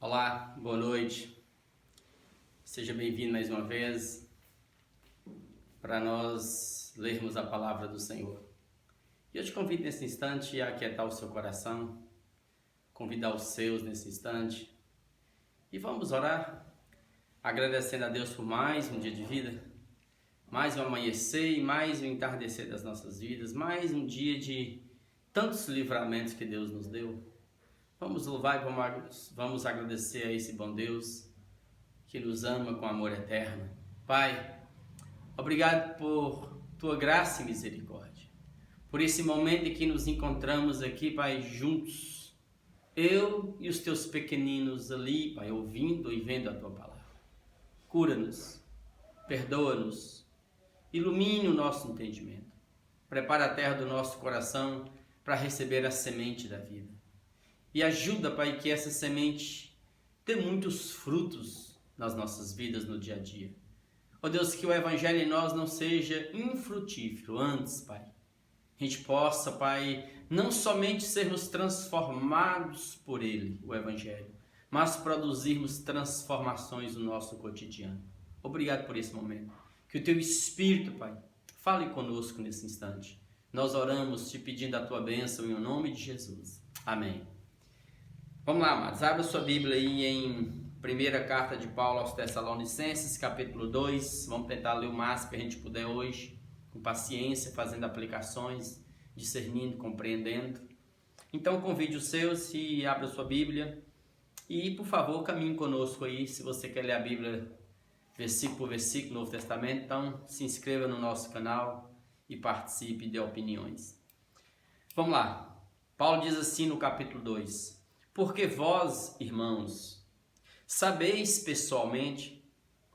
Olá, boa noite. Seja bem-vindo mais uma vez para nós lermos a palavra do Senhor. E eu te convido nesse instante a aquietar o seu coração, convidar os seus nesse instante e vamos orar, agradecendo a Deus por mais um dia de vida, mais um amanhecer e mais um entardecer das nossas vidas, mais um dia de tantos livramentos que Deus nos deu. Vamos louvar e vamos agradecer a esse bom Deus que nos ama com amor eterno. Pai, obrigado por Tua graça e misericórdia, por esse momento em que nos encontramos aqui, Pai, juntos, eu e os Teus pequeninos ali, Pai, ouvindo e vendo a Tua palavra. Cura-nos, perdoa-nos, ilumine o nosso entendimento, prepara a terra do nosso coração para receber a semente da vida. E ajuda, Pai, que essa semente dê muitos frutos nas nossas vidas no dia a dia. Ó Deus, que o Evangelho em nós não seja infrutífero, antes, Pai, a gente possa, Pai, não somente sermos transformados por Ele, o Evangelho, mas produzirmos transformações no nosso cotidiano. Obrigado por esse momento. Que o Teu Espírito, Pai, fale conosco nesse instante. Nós oramos te pedindo a Tua bênção em nome de Jesus. Amém. Vamos lá, amados, abra sua Bíblia aí em primeira carta de Paulo aos Tessalonicenses, capítulo 2, vamos tentar ler o máximo que a gente puder hoje, com paciência, fazendo aplicações, discernindo, compreendendo. Então convide os seus e abra sua Bíblia e, por favor, caminhe conosco aí, se você quer ler a Bíblia versículo por versículo, Novo Testamento, então se inscreva no nosso canal e participe de opiniões. Vamos lá, Paulo diz assim no capítulo 2: Porque vós, irmãos, sabeis pessoalmente,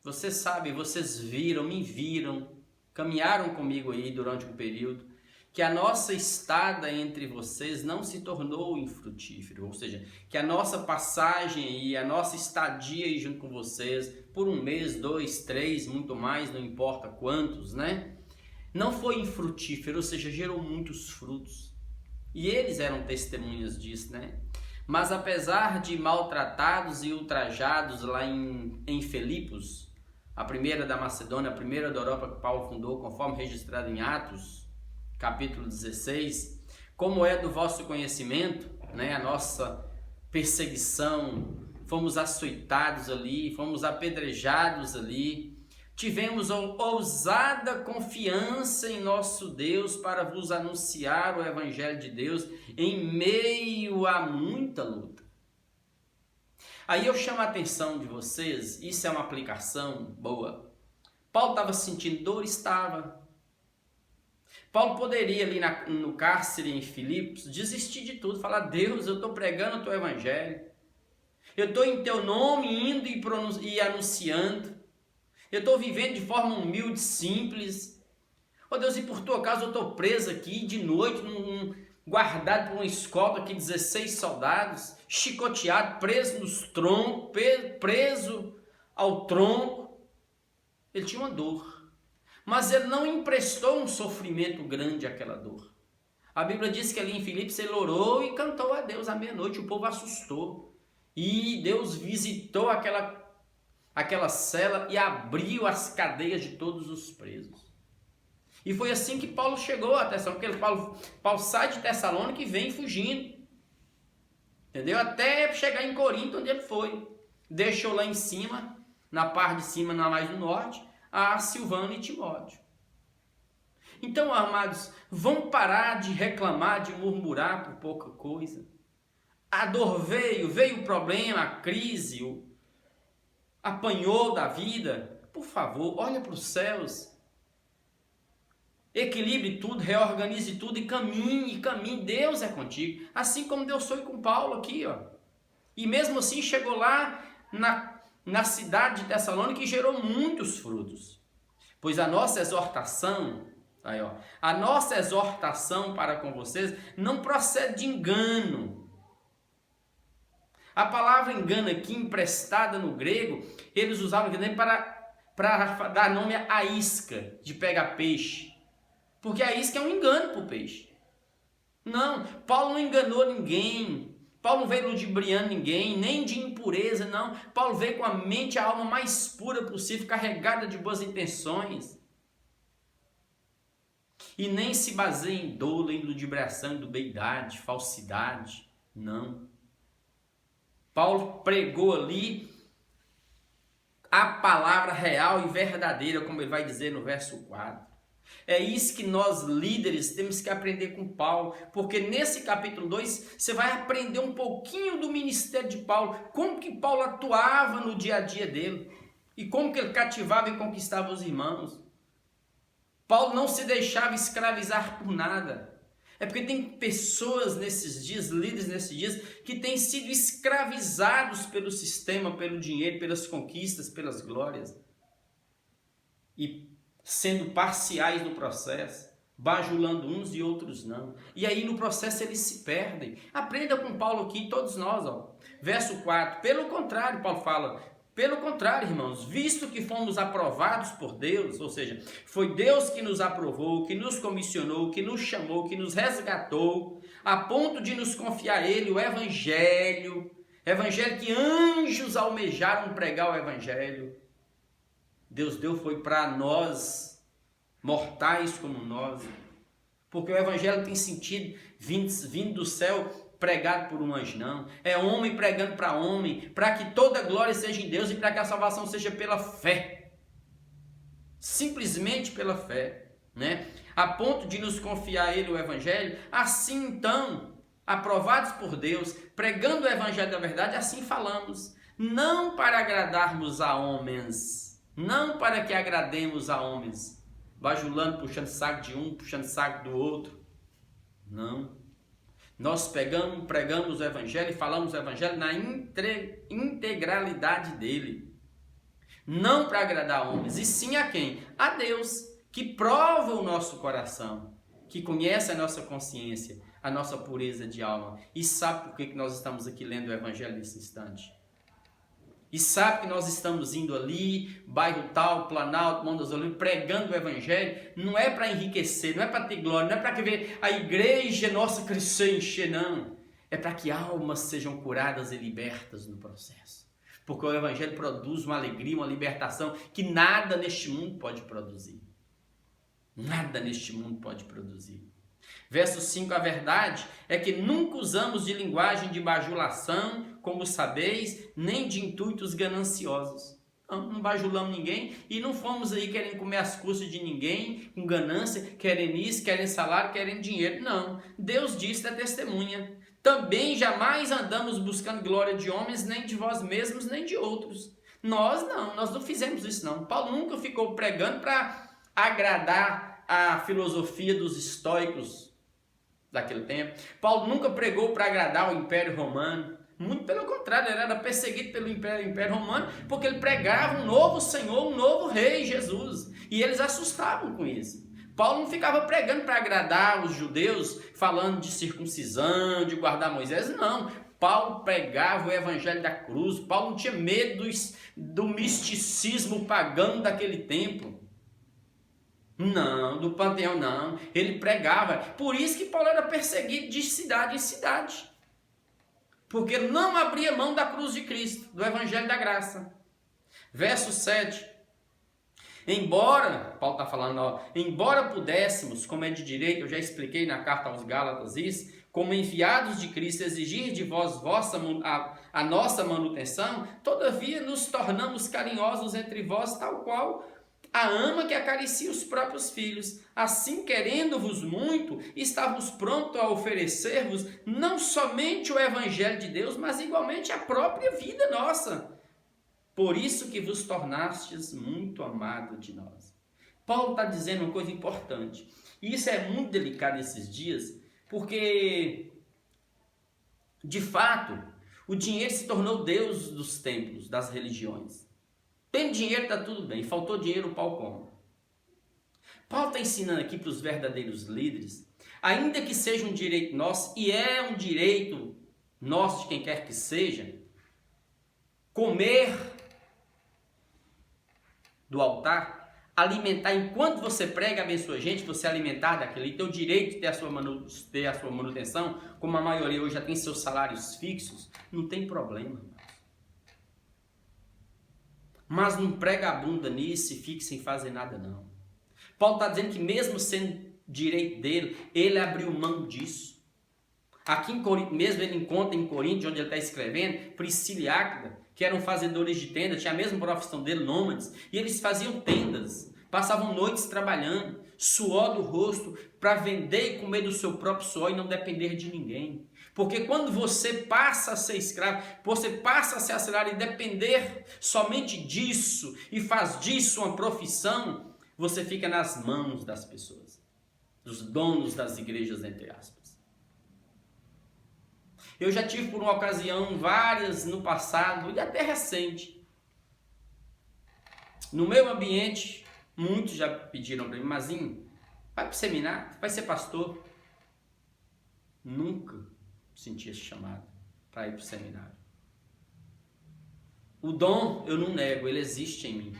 vocês sabem, vocês viram, me viram, caminharam comigo aí durante um período, que a nossa estada entre vocês não se tornou infrutífero, ou seja, que a nossa passagem aí, a nossa estadia aí junto com vocês, por um mês, 2, 3, muito mais, não importa quantos, né? Não foi infrutífero, ou seja, gerou muitos frutos. E eles eram testemunhas disso, né? Mas apesar de maltratados e ultrajados lá em Filipos, a primeira da Macedônia, a primeira da Europa que Paulo fundou, conforme registrado em Atos, capítulo 16, como é do vosso conhecimento, né, a nossa perseguição, fomos açoitados ali, fomos apedrejados ali, tivemos ousada confiança em nosso Deus para vos anunciar o Evangelho de Deus em meio a muita luta. Aí eu chamo a atenção de vocês, isso é uma aplicação boa. Paulo estava sentindo dor? Estava. Paulo poderia ali no cárcere em Filipos desistir de tudo, falar: Deus, eu estou pregando o teu Evangelho, eu estou em teu nome indo e anunciando, eu estou vivendo de forma humilde, simples. Oh Deus, e por tua causa eu estou preso aqui de noite, guardado por uma escolta aqui, 16 soldados, chicoteado, preso nos troncos, preso ao tronco. Ele tinha uma dor, mas ele não emprestou um sofrimento grande àquela dor. A Bíblia diz que ali em Filipos ele orou e cantou a Deus à meia-noite, o povo assustou. E Deus visitou aquela cela e abriu as cadeias de todos os presos. E foi assim que Paulo chegou a Tessalônica, porque Paulo sai de Tessalônica e vem fugindo, entendeu? Até chegar em Corinto, onde ele foi. Deixou lá em cima, na parte de cima, mais no norte, a Silvano e Timóteo. Então, amados, vamos parar de reclamar, de murmurar por pouca coisa. A dor veio o problema, a crise, apanhou da vida. Por favor, olha para os céus, equilibre tudo, reorganize tudo e caminhe, Deus é contigo, assim como Deus foi com Paulo aqui, ó. E mesmo assim chegou lá na cidade de Tessalônica e gerou muitos frutos, pois a nossa exortação, aí, ó, a nossa exortação para com vocês não procede de engano. A palavra engano aqui, emprestada no grego, eles usavam para dar nome à isca de pegar peixe. Porque a isca é um engano para o peixe. Não, Paulo não enganou ninguém. Paulo não veio ludibriando ninguém, nem de impureza, não. Paulo veio com a mente e a alma mais pura possível, carregada de boas intenções. E nem se baseia em dolo, em ludibriação, em dubiedade, falsidade. Não. Paulo pregou ali a palavra real e verdadeira, como ele vai dizer no verso 4. É isso que nós líderes temos que aprender com Paulo, porque nesse capítulo 2 você vai aprender um pouquinho do ministério de Paulo, como que Paulo atuava no dia a dia dele e como que ele cativava e conquistava os irmãos. Paulo não se deixava escravizar por nada. É porque tem pessoas nesses dias, líderes nesses dias, que têm sido escravizados pelo sistema, pelo dinheiro, pelas conquistas, pelas glórias. E sendo parciais no processo, bajulando uns e outros não. E aí no processo eles se perdem. Aprenda com Paulo aqui, todos nós. Verso 4, pelo contrário, Paulo fala, pelo contrário, irmãos, visto que fomos aprovados por Deus, ou seja, foi Deus que nos aprovou, que nos comissionou, que nos chamou, que nos resgatou, a ponto de nos confiar a Ele o Evangelho que anjos almejaram pregar o Evangelho. Deus deu foi para nós, mortais como nós, porque o Evangelho tem sentido vindo do céu, pregado por um anjo, não. É homem pregando para homem, para que toda glória seja em Deus e para que a salvação seja pela fé. Simplesmente pela fé, né? A ponto de nos confiar a Ele o Evangelho, assim então, aprovados por Deus, pregando o Evangelho da verdade, assim falamos, não para agradarmos a homens, não para que agrademos a homens, bajulando, puxando saco de um, puxando saco do outro, não. Nós pregamos o Evangelho e falamos o Evangelho na integralidade dele. Não para agradar homens, e sim a quem? A Deus, que prova o nosso coração, que conhece a nossa consciência, a nossa pureza de alma, e sabe por que nós estamos aqui lendo o Evangelho nesse instante. E sabe que nós estamos indo ali, bairro tal, Planalto, Monte das Oliveiras, pregando o Evangelho, não é para enriquecer, não é para ter glória, não é para que ver a igreja nossa crescer, encher, não. É para que almas sejam curadas e libertas no processo. Porque o Evangelho produz uma alegria, uma libertação que nada neste mundo pode produzir. Nada neste mundo pode produzir. Verso 5, a verdade é que nunca usamos de linguagem de bajulação, como sabeis, nem de intuitos gananciosos. Não bajulamos ninguém e não fomos aí querendo comer as custas de ninguém, com ganância, querem isso, querem salário, querem dinheiro. Não, Deus disse, é testemunha. Também jamais andamos buscando glória de homens, nem de vós mesmos, nem de outros. Nós não fizemos isso não. Paulo nunca ficou pregando para agradar a filosofia dos estoicos daquele tempo. Paulo nunca pregou para agradar o Império Romano. Muito pelo contrário, ele era perseguido pelo Império Romano, porque ele pregava um novo Senhor, um novo Rei, Jesus. E eles assustavam com isso. Paulo não ficava pregando para agradar os judeus, falando de circuncisão, de guardar Moisés, não. Paulo pregava o Evangelho da cruz. Paulo não tinha medo do misticismo pagão daquele tempo. Não, do panteão não. Ele pregava. Por isso que Paulo era perseguido de cidade em cidade. Porque ele não abria mão da cruz de Cristo, do Evangelho da graça. Verso 7. Embora, Paulo está falando, embora pudéssemos, como é de direito, eu já expliquei na carta aos Gálatas isso, como enviados de Cristo, exigir de vós a nossa manutenção, todavia nos tornamos carinhosos entre vós, tal qual a ama que acaricia os próprios filhos. Assim, querendo-vos muito, estávamos prontos a oferecer-vos não somente o Evangelho de Deus, mas igualmente a própria vida nossa. Por isso que vos tornastes muito amado de nós. Paulo está dizendo uma coisa importante. E isso é muito delicado nesses dias, porque, de fato, o dinheiro se tornou Deus dos templos, das religiões. Tem dinheiro, está tudo bem. Faltou dinheiro, o pau come. Paulo está ensinando aqui para os verdadeiros líderes, ainda que seja um direito nosso, e é um direito nosso de quem quer que seja, comer do altar, alimentar, enquanto você prega e abençoa gente, você alimentar daquilo e ter o direito de ter a sua manutenção, como a maioria hoje já tem seus salários fixos, não tem problema. Mas não prega a bunda nisso e fique sem fazer nada não. Paulo está dizendo que mesmo sendo direito dele, ele abriu mão disso. Aqui em Corinto mesmo, ele encontra em Corinto, onde ele está escrevendo, Priscila e Áquila, que eram fazedores de tendas, tinha a mesma profissão dele, nômades, e eles faziam tendas, passavam noites trabalhando, suor do rosto, para vender e comer do seu próprio suor e não depender de ninguém. Porque quando você passa a ser escravo, você passa a ser assalariado e depender somente disso, e faz disso uma profissão, você fica nas mãos das pessoas, dos donos das igrejas, entre aspas. Eu já tive por uma ocasião várias no passado e até recente. No meu ambiente, muitos já pediram para mim, Mazinho, vai para o seminário, vai ser pastor. Nunca senti esse chamado para ir para o seminário. O dom eu não nego, ele existe em mim.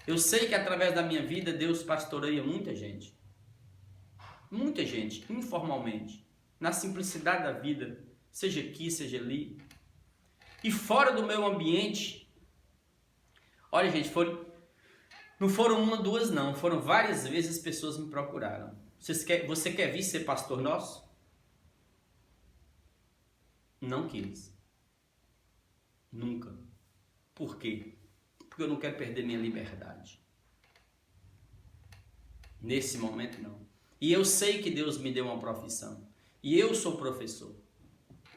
Eu sei que através da minha vida Deus pastoreia muita gente. Muita gente, informalmente. Na simplicidade da vida, seja aqui, seja ali. E fora do meu ambiente, olha gente, não foram uma, duas não, foram várias vezes pessoas me procuraram. Você quer vir ser pastor nosso? Não quis. Nunca. Por quê? Porque eu não quero perder minha liberdade. Nesse momento não. E eu sei que Deus me deu uma profissão. E eu sou professor.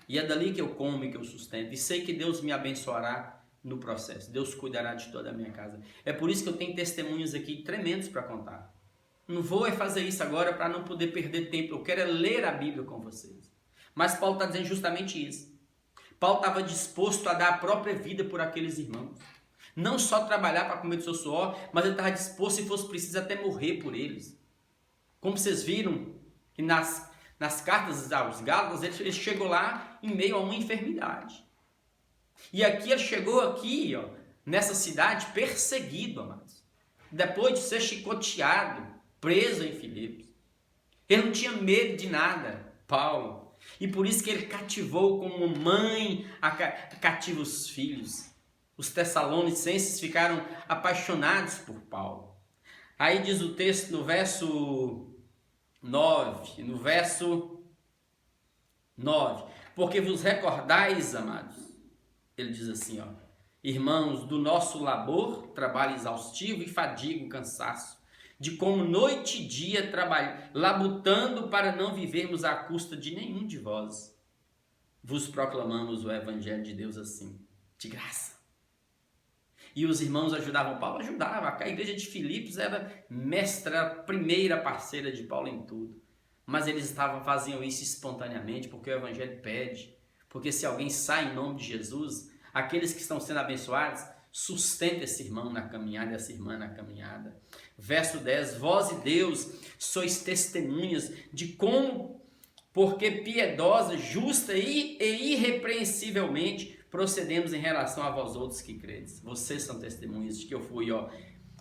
E é dali que eu como e que eu sustento. E sei que Deus me abençoará no processo. Deus cuidará de toda a minha casa. É por isso que eu tenho testemunhos aqui tremendos para contar. Não vou fazer isso agora para não poder perder tempo. Eu quero ler a Bíblia com vocês. Mas Paulo está dizendo justamente isso. Paulo estava disposto a dar a própria vida por aqueles irmãos. Não só trabalhar para comer do seu suor, mas ele estava disposto, se fosse preciso, até morrer por eles. Como vocês viram que nas cartas aos Gálatas, ele chegou lá em meio a uma enfermidade. E aqui ele chegou aqui, ó, nessa cidade, perseguido, amados. Depois de ser chicoteado, preso em Filipos. Ele não tinha medo de nada, Paulo. E por isso que ele cativou como mãe cativa os filhos. Os tessalonicenses ficaram apaixonados por Paulo. Aí diz o texto no verso 9, porque vos recordais, amados, ele diz assim, ó, irmãos, do nosso labor, trabalho exaustivo e fadiga, cansaço, de como noite e dia labutando para não vivermos à custa de nenhum de vós, vos proclamamos o evangelho de Deus assim, de graça. E os irmãos ajudavam Paulo? Ajudava. A igreja de Filipos era mestra, era a primeira parceira de Paulo em tudo. Mas eles faziam isso espontaneamente, porque o evangelho pede. Porque se alguém sai em nome de Jesus, aqueles que estão sendo abençoados, sustenta esse irmão na caminhada, essa irmã na caminhada. Verso 10, vós e Deus sois testemunhas de como, porque piedosa, justa e irrepreensivelmente procedemos em relação a vós outros que credes. Vocês são testemunhas de que eu fui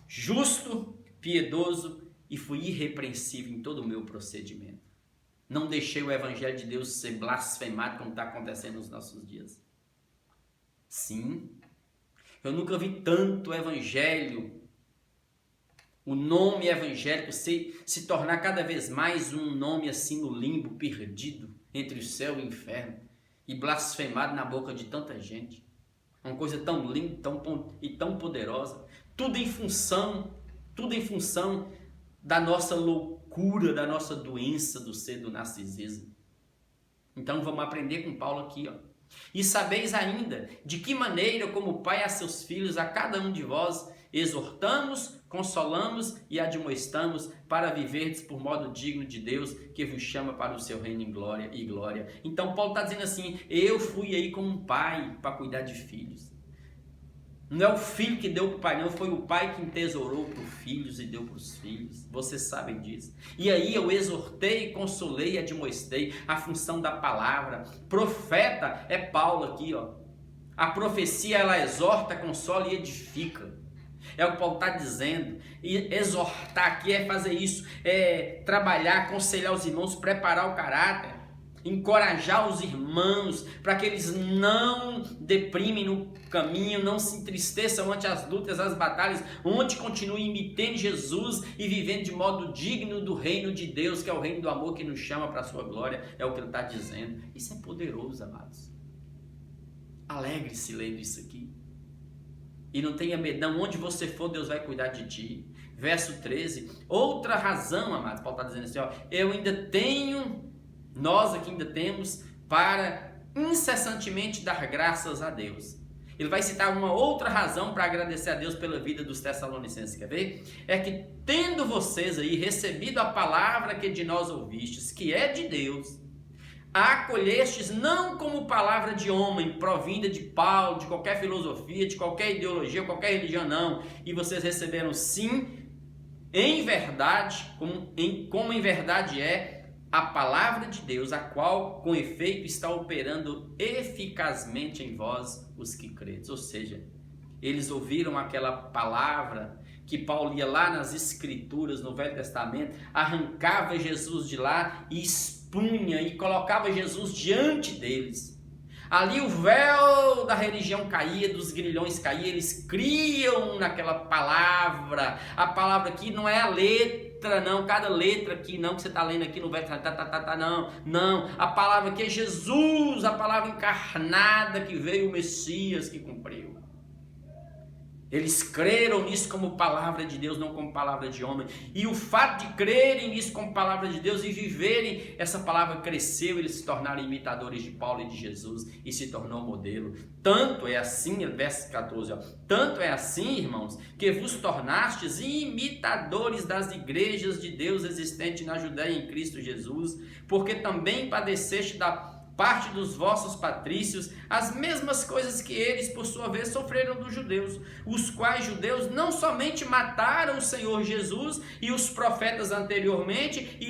justo, piedoso e fui irrepreensível em todo o meu procedimento. Não deixei o evangelho de Deus ser blasfemado como está acontecendo nos nossos dias. Sim, eu nunca vi tanto evangelho, o nome evangélico se tornar cada vez mais um nome assim no limbo, perdido entre o céu e o inferno. E blasfemado na boca de tanta gente. Uma coisa tão linda e tão poderosa. Tudo em função da nossa loucura, da nossa doença do narcisismo. Então vamos aprender com Paulo aqui, ó. E sabeis ainda de que maneira, como pai a seus filhos, a cada um de vós, exortamos, consolamos e admoestamos para viverdes por modo digno de Deus, que vos chama para o seu reino em glória e glória. Então Paulo está dizendo assim, eu fui aí como um pai para cuidar de filhos. Não é o filho que deu para o pai, não, foi o pai que entesourou para os filhos e deu para os filhos. Vocês sabem disso. E aí eu exortei, consolei e admoestei, a função da palavra. Profeta é Paulo aqui, ó. A profecia ela exorta, consola e edifica. É o que Paulo está dizendo. E exortar aqui é fazer isso, é trabalhar, aconselhar os irmãos, preparar o caráter, encorajar os irmãos para que eles não deprimem no caminho, não se entristeçam ante as lutas, as batalhas, onde continuem imitando Jesus e vivendo de modo digno do reino de Deus, que é o reino do amor que nos chama para a sua glória. É o que ele está dizendo. Isso é poderoso, amados. Alegre-se lendo isso aqui. E não tenha medo, não. Onde você for, Deus vai cuidar de ti. Verso 13. Outra razão, amados, Paulo está dizendo assim, ó, nós aqui ainda temos para incessantemente dar graças a Deus. Ele vai citar uma outra razão para agradecer a Deus pela vida dos Tessalonicenses, quer ver? É que tendo vocês aí recebido a palavra que de nós ouvistes, que é de Deus, a acolhestes não como palavra de homem, provinda de Paulo, de qualquer filosofia, de qualquer ideologia, qualquer religião, não. E vocês receberam sim, em verdade, como em verdade é, a palavra de Deus, a qual, com efeito, está operando eficazmente em vós, os que credes. Ou seja, eles ouviram aquela palavra que Paulo ia lá nas Escrituras, no Velho Testamento, arrancava Jesus de lá e expunha e colocava Jesus diante deles. Ali o véu da religião caía, dos grilhões caía, eles criam naquela palavra. A palavra aqui não é a letra, não, cada letra aqui, não, que você está lendo aqui no Velho Testamento, não. A palavra aqui é Jesus, a palavra encarnada que veio, o Messias que cumpriu. Eles creram nisso como palavra de Deus, não como palavra de homem. E o fato de crerem nisso como palavra de Deus e viverem, essa palavra cresceu, eles se tornaram imitadores de Paulo e de Jesus e se tornou modelo. Tanto é assim, verso 14, ó, tanto é assim, irmãos, que vos tornastes imitadores das igrejas de Deus existentes na Judéia em Cristo Jesus, porque também padeceste da parte dos vossos patrícios as mesmas coisas que eles, por sua vez, sofreram dos judeus, os quais judeus não somente mataram o Senhor Jesus e os profetas anteriormente,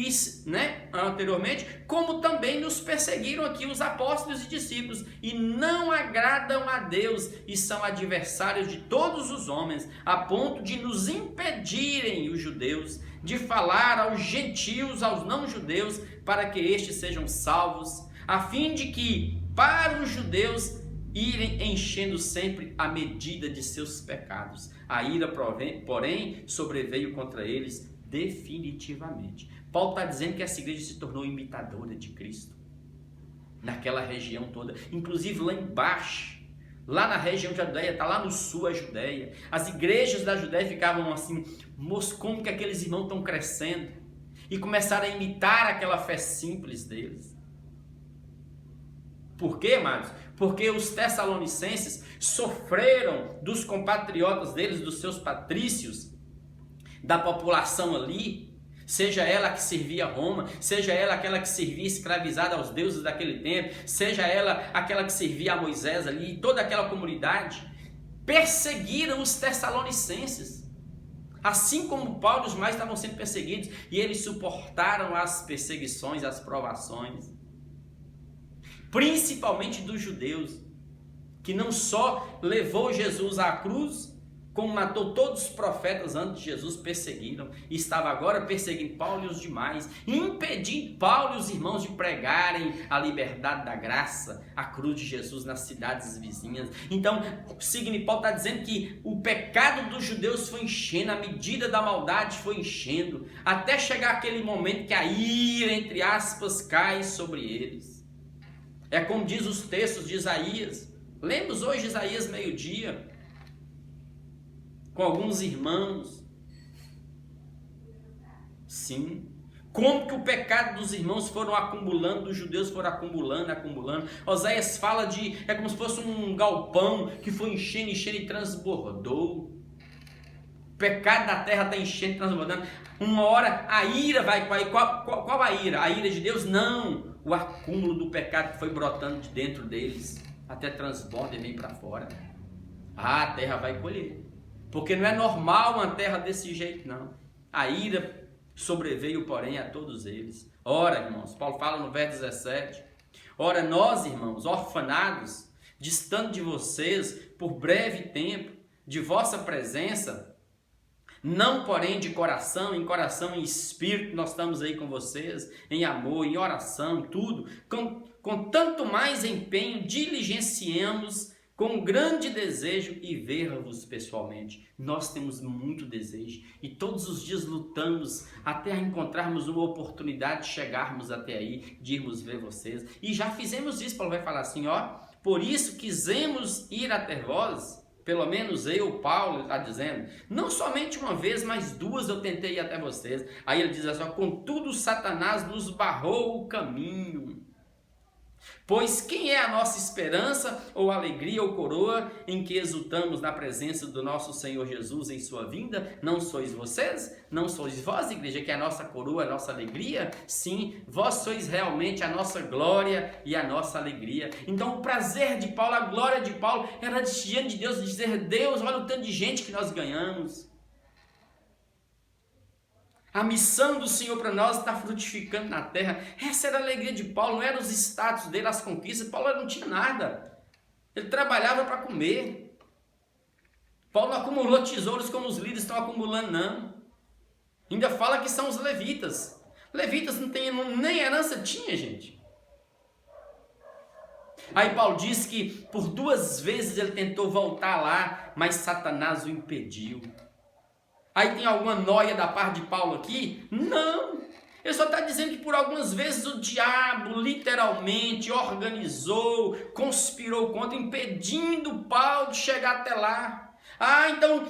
como também nos perseguiram aqui os apóstolos e discípulos, e não agradam a Deus, e são adversários de todos os homens, a ponto de nos impedirem, os judeus, de falar aos gentios, aos não-judeus, para que estes sejam salvos, a fim de que, para os judeus, irem enchendo sempre a medida de seus pecados. A ira, porém, sobreveio contra eles definitivamente. Paulo está dizendo que essa igreja se tornou imitadora de Cristo, naquela região toda, inclusive lá embaixo, lá na região da Judéia, está lá no sul a Judéia. As igrejas da Judéia ficavam assim, como que aqueles irmãos estão crescendo, e começaram a imitar aquela fé simples deles. Por quê, amados? Porque os tessalonicenses sofreram dos compatriotas deles, dos seus patrícios, da população ali, seja ela que servia a Roma, seja ela aquela que servia escravizada aos deuses daquele tempo, seja ela aquela que servia a Moisés ali, toda aquela comunidade, perseguiram os tessalonicenses. Assim como Paulo e os mais estavam sendo perseguidos, e eles suportaram as perseguições, as provações, principalmente dos judeus, que não só levou Jesus à cruz, como matou todos os profetas antes de Jesus, perseguiram, e estava agora perseguindo Paulo e os demais, impedindo Paulo e os irmãos de pregarem a liberdade da graça, a cruz de Jesus nas cidades vizinhas. Então, Paulo está dizendo que o pecado dos judeus foi enchendo, a medida da maldade foi enchendo, até chegar aquele momento que a ira, entre aspas, cai sobre eles. É como diz os textos de Isaías. Lemos hoje Isaías meio-dia, com alguns irmãos. Sim. Como que o pecado dos irmãos foram acumulando, dos judeus foram acumulando. Oséias fala é como se fosse um galpão que foi enchendo e transbordou. O pecado da terra está enchendo e transbordando. Uma hora a ira vai cair. Qual a ira? A ira de Deus? Não. O acúmulo do pecado que foi brotando de dentro deles, até transborda e vem para fora. A terra vai colher. Porque não é normal uma terra desse jeito, não. A ira sobreveio, porém, a todos eles. Ora, irmãos, Paulo fala no verso 17. Ora, nós, irmãos, orfanados, distante de vocês, por breve tempo, de vossa presença, não porém de coração, em coração e espírito, nós estamos aí com vocês, em amor, em oração, tudo, com tanto mais empenho, diligenciemos com grande desejo e ver-vos pessoalmente. Nós temos muito desejo e todos os dias lutamos até encontrarmos uma oportunidade de chegarmos até aí, de irmos ver vocês. E já fizemos isso. Paulo vai falar assim, ó, por isso quisemos ir até vós, pelo menos eu, Paulo, está dizendo, não somente uma vez, mas duas eu tentei ir até vocês. Aí ele diz assim, ó, contudo Satanás nos barrou o caminho. Pois quem é a nossa esperança, ou alegria, ou coroa, em que exultamos na presença do nosso Senhor Jesus em sua vinda? Não sois vocês? Não sois vós, igreja, que é a nossa coroa, a nossa alegria? Sim, vós sois realmente a nossa glória e a nossa alegria. Então o prazer de Paulo, a glória de Paulo, era diante de Deus, dizer, Deus, olha o tanto de gente que nós ganhamos. A missão do Senhor para nós está frutificando na terra. Essa era a alegria de Paulo, não eram os status dele, as conquistas. Paulo não tinha nada. Ele trabalhava para comer. Paulo não acumulou tesouros como os líderes estão acumulando, não. Ainda fala que são os levitas. Levitas não tem, nem herança tinha, gente. Aí Paulo diz que por 2 vezes ele tentou voltar lá, mas Satanás o impediu. Aí tem alguma noia da parte de Paulo aqui? Não! Ele só está dizendo que por algumas vezes o diabo literalmente organizou, conspirou contra, impedindo Paulo de chegar até lá. Ah, então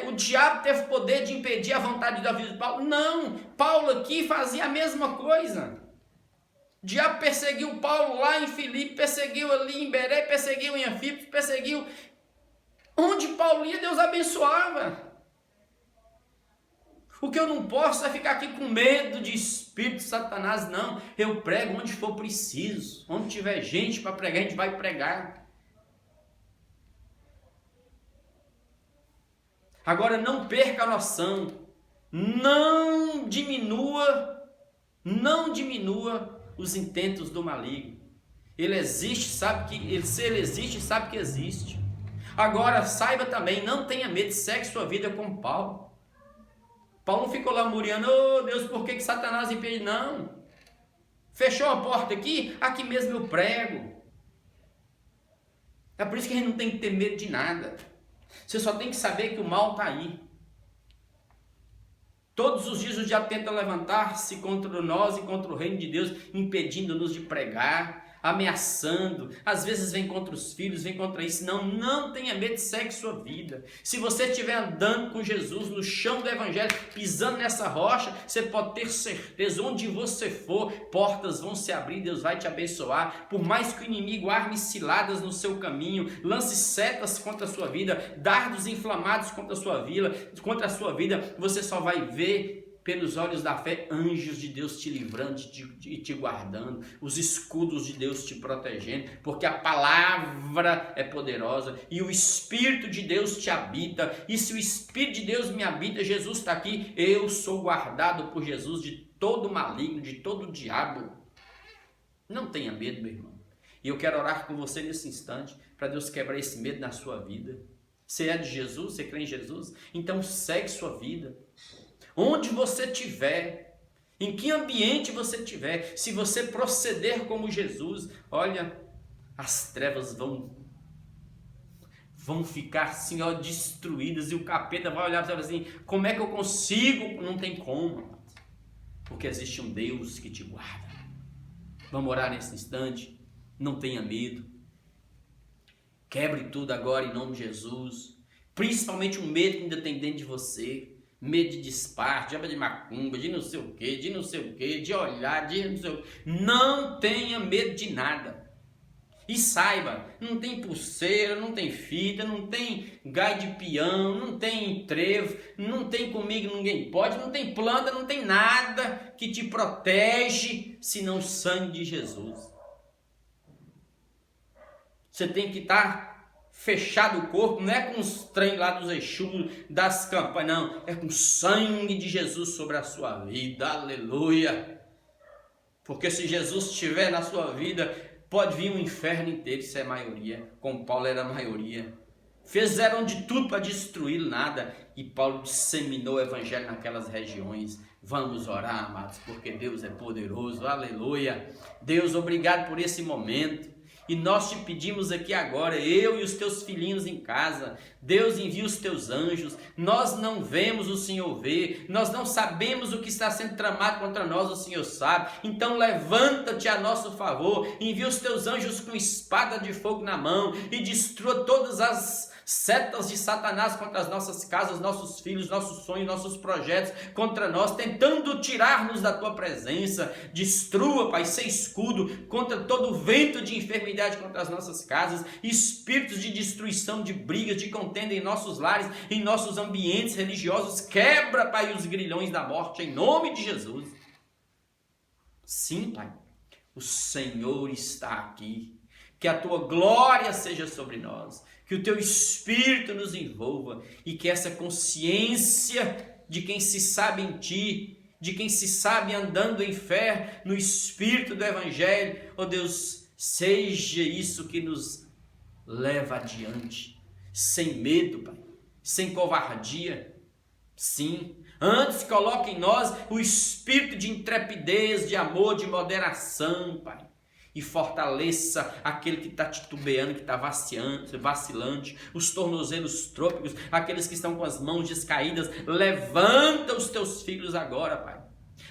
o diabo teve poder de impedir a vontade da vida de Paulo? Não! Paulo aqui fazia a mesma coisa. O diabo perseguiu Paulo lá em Filipe, perseguiu ali em Beré, perseguiu em Anfípolis, perseguiu. Onde Paulo ia, Deus abençoava. O que eu não posso é ficar aqui com medo de espírito de Satanás, não. Eu prego onde for preciso. Onde tiver gente para pregar, a gente vai pregar. Agora não perca a noção. Não diminua os intentos do maligno. Ele existe, se ele existe, sabe que existe. Agora saiba também, não tenha medo, segue sua vida com Paulo. Paulo não ficou lá muriando, oh Deus, por que Satanás impede? Não. Fechou a porta aqui mesmo eu prego. É por isso que a gente não tem que ter medo de nada. Você só tem que saber que o mal está aí. Todos os dias o diabo tenta levantar-se contra nós e contra o reino de Deus, impedindo-nos de pregar, ameaçando, às vezes vem contra os filhos, vem contra isso. Não tenha medo, segue sua vida. Se você estiver andando com Jesus no chão do evangelho, pisando nessa rocha, você pode ter certeza, onde você for, portas vão se abrir, Deus vai te abençoar. Por mais que o inimigo arme ciladas no seu caminho, lance setas contra a sua vida, dardos inflamados contra a sua vida, você só vai ver pelos olhos da fé, anjos de Deus te livrando e te guardando, os escudos de Deus te protegendo, porque a palavra é poderosa e o Espírito de Deus te habita. E se o Espírito de Deus me habita, Jesus está aqui, eu sou guardado por Jesus de todo maligno, de todo diabo. Não tenha medo, meu irmão. E eu quero orar com você nesse instante, para Deus quebrar esse medo na sua vida. Você é de Jesus, você crê em Jesus? Então segue sua vida. Onde você estiver, em que ambiente você estiver, se você proceder como Jesus, olha, as trevas vão ficar assim, ó, destruídas, e o capeta vai olhar para você assim, como é que eu consigo? Não tem como, porque existe um Deus que te guarda. Vamos orar nesse instante, não tenha medo, quebre tudo agora em nome de Jesus, principalmente o medo que ainda tem dentro de você. Medo de disparo, de macumba, de não sei o que, de olhar, de não sei o que. Não tenha medo de nada. E saiba, não tem pulseira, não tem fita, não tem gai de peão, não tem trevo, não tem comigo ninguém pode, não tem planta, não tem nada que te protege, senão o sangue de Jesus. Você tem que estar fechado o corpo, não é com os trem lá dos Exus, das campanhas, não, é com o sangue de Jesus sobre a sua vida, aleluia, porque se Jesus estiver na sua vida, pode vir um inferno inteiro, isso é maioria, como Paulo era a maioria, fizeram de tudo para destruir nada, e Paulo disseminou o evangelho naquelas regiões. Vamos orar, amados, porque Deus é poderoso, aleluia. Deus, obrigado por esse momento, e nós te pedimos aqui agora, eu e os teus filhinhos em casa, Deus, envia os teus anjos. Nós não vemos, o Senhor vê, nós não sabemos o que está sendo tramado contra nós, o Senhor sabe. Então levanta-te a nosso favor, envia os teus anjos com espada de fogo na mão e destrua todas as setas de Satanás contra as nossas casas, nossos filhos, nossos sonhos, nossos projetos contra nós, tentando tirar-nos da tua presença. Destrua, Pai, ser escudo contra todo o vento de enfermidade contra as nossas casas, espíritos de destruição, de brigas, de contenda em nossos lares, em nossos ambientes religiosos. Quebra, Pai, os grilhões da morte em nome de Jesus. Sim, Pai, o Senhor está aqui. Que a tua glória seja sobre nós, que o teu Espírito nos envolva e que essa consciência de quem se sabe em ti, de quem se sabe andando em fé no Espírito do Evangelho, ó Deus, seja isso que nos leva adiante, sem medo, Pai, sem covardia. Sim, antes coloque em nós o espírito de intrepidez, de amor, de moderação, Pai. E fortaleça aquele que está titubeando, que está vacilante, os tornozelos trôpicos, aqueles que estão com as mãos descaídas. Levanta os teus filhos agora, Pai.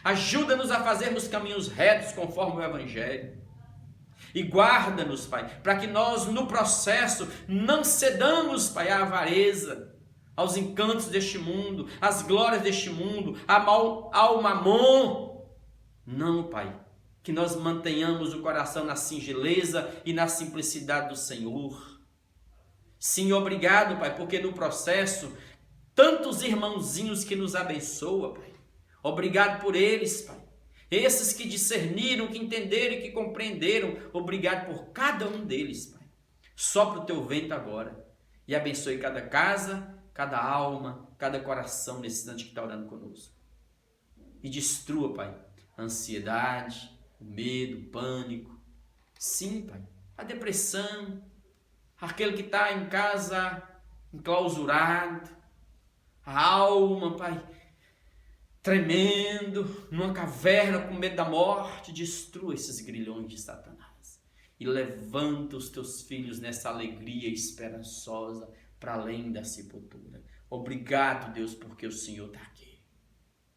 Ajuda-nos a fazermos caminhos retos conforme o Evangelho. E guarda-nos, Pai, para que nós no processo não cedamos, Pai, à avareza, aos encantos deste mundo, às glórias deste mundo, ao mamon. Não, Pai. Que nós mantenhamos o coração na singeleza e na simplicidade do Senhor. Sim, obrigado, Pai, porque no processo, tantos irmãozinhos que nos abençoam, Pai. Obrigado por eles, Pai. Esses que discerniram, que entenderam e que compreenderam. Obrigado por cada um deles, Pai. Sopra o teu vento agora e abençoe cada casa, cada alma, cada coração nesse instante que está orando conosco. E destrua, Pai, a ansiedade, o medo, o pânico. Sim, Pai, a depressão, aquele que está em casa enclausurado, a alma, Pai, tremendo, numa caverna com medo da morte. Destrua esses grilhões de Satanás e levanta os teus filhos nessa alegria esperançosa para além da sepultura. Obrigado, Deus, porque o Senhor está aqui,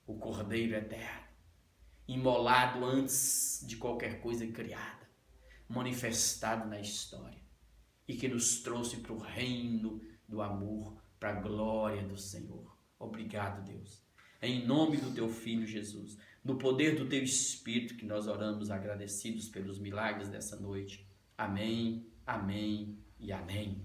o Cordeiro eterno, imolado antes de qualquer coisa criada, manifestado na história e que nos trouxe para o reino do amor, para a glória do Senhor. Obrigado, Deus. Em nome do teu Filho Jesus, no poder do teu Espírito, que nós oramos agradecidos pelos milagres dessa noite. Amém, amém e amém.